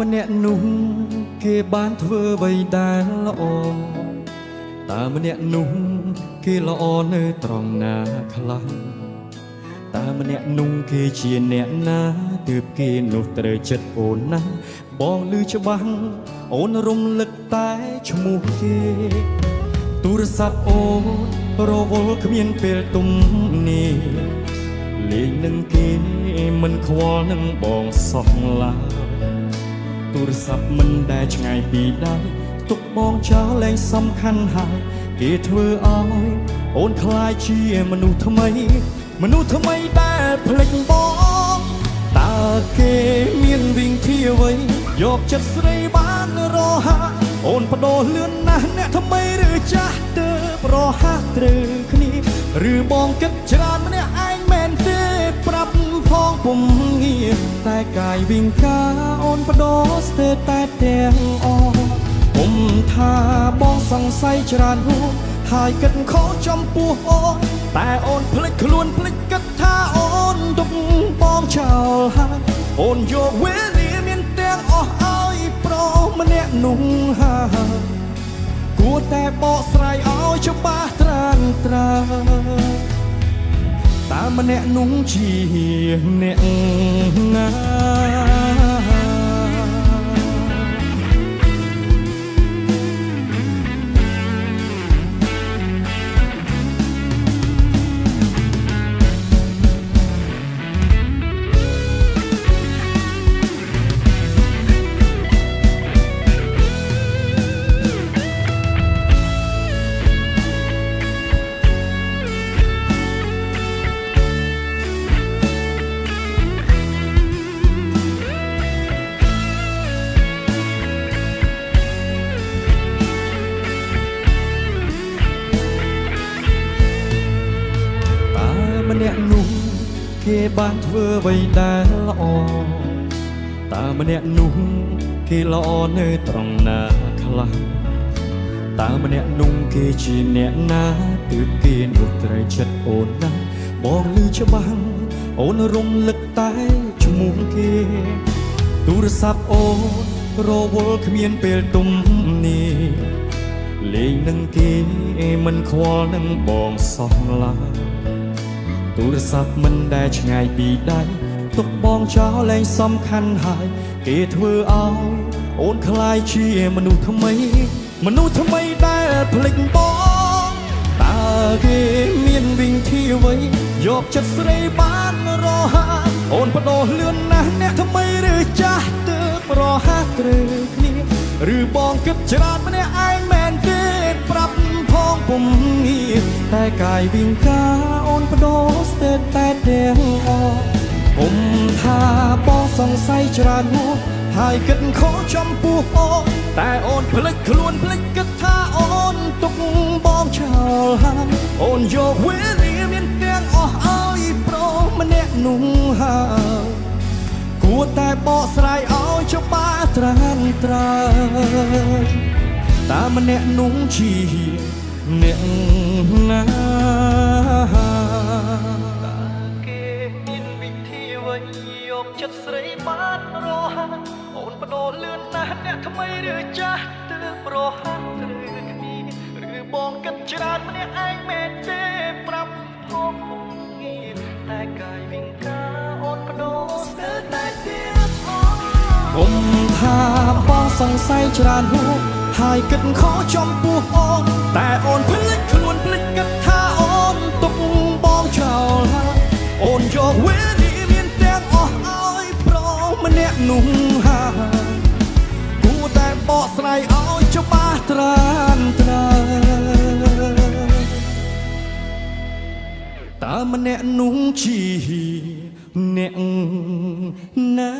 ម្នាក់នោះគេបានធ្វើអ្វីដែលល្អតើម្នាក់នោះគេល្អនៅត្រង់ណាខ្លះតើម្នាក់នោះគេជាអ្នកណាទើបគេនោះត្រូវចិត្តអូនណាបងឮច្បាស់អូនរំលឹកតែឈ្មោះគេទូរស័ព្ទអូនរវល់គ្មានពេលទុំនេះលេងនឹងគេមិនខ្វល់នឹងបងសោះឡើយទូរស័ព្ទមិនដែលឆ្ងាយពីដៃទុកបងចោលលែងសំខាន់ហើយគេធ្វើឲ្យអូនខ្លាចជាមនុស្សថ្មីដែលភ្លេចបងតើគេមានវិធីអ្វីយកចិត្តស្រីបានរហ័សអូនបដូរលឿនណាស់អ្នកថ្មីឬចាស់ទើបរហ័សត្រូវគ្នាឬបងគិតច្រើនម្នាក់ឯងមែនទេប្រាប់ផងពុំងារតែកាយវិង្ការអូនបដូរស្ទើរតែទាំងអស់ពុំថាបងសង្ស័យច្រើនហួសហើយគិតខុសចំពោះអូនតែអូនភ្លេចខ្លួនភ្លេចគិតថាអូនទុកបងចោលហើយអូនយកវេលាមានទាំងអស់ឲ្យប្រុសម្នាក់នោះហើយគួរតែបកស្រាយឲ្យច្បាស់ត្រានត្រើយតើម្នាក់នោះជាអ្នកណាម្នាក់នោះគេបានធ្វើអ្វីដែលល្អតើម្នាក់នោះគេល្អនៅត្រង់ណាខ្លះតើម្នាក់នោះគេជាអ្នកណាទើបគេនោះត្រូវចិត្តអូនណាបងឮច្បាស់អូនរំលឹកតែឈ្មោះគេទូរស័ព្ទអូនរវល់គ្មានពេលទុំនេះលេងនឹងគេមិនខ្វល់នឹងបងសោះឡើយទូរស័ព្ទមិនដែលឆ្ងាយពីដៃទុកបងចោលលែងសំខាន់ហើយគេធ្វើឲ្យអូនខ្លាយជាមនុស្សថ្មីដែលភ្លេចបងតើគេមានវិធីអ្វីយកចិត្តស្រីបានរហ័សអូនបដូរលឿនណាស់អ្នកថ្មីឬចាស់ទើបរហ័សត្រូវគ្នាឬបងគិតច្រើនម្នាក់ឯងមែនទេប្រាប់ផងពុំងារតែកាយវិង្ការអូនបដូរស្ទើរតែទាំងអស់ពុំថាបងសង្ស័យច្រើនហួសហើយគិតខុសចំពោះអូនតែអូនភ្លេចខ្លួនភ្លេចគិតថាអូនទុកបងចោលហើយអូនយកវេលាមានទាំងអស់ឲ្យប្រុសម្នាក់នោះហើយគួរតែបកស្រាយឲ្យច្បាស់ត្រានត្រើយតើម្នាក់នោះជាអ្នកណាតើគេមានវិធីអ្វីយកចិត្តស្រីបានរហ័សអូនបដូរលឿនណាស់អ្នកថ្មីឬចាស់ទើបរហ័សត្រូវគ្នាឬបងគិតច្រើនម្នាក់ឯងមែនទេប្រាប់ផងពុំងារតែកាយវិង្ការអូនបដូរស្ទើរតែទៀតអស់ពុំថាបងសង្ស័យច្រើនហួសហើយគិតខុសចំពោះអូនតែអូនភ្លេចខ្លួនភ្លេចគិតថាអូនទុកបងចោលហើយអូនយកវេលាមានទាំងអស់ឲ្យប្រុសម្នាក់នោះហើយគួរតែបកស្រាយឲ្យច្បាស់ត្រានត្រើយតើម្នាក់នោះជាអ្នកណា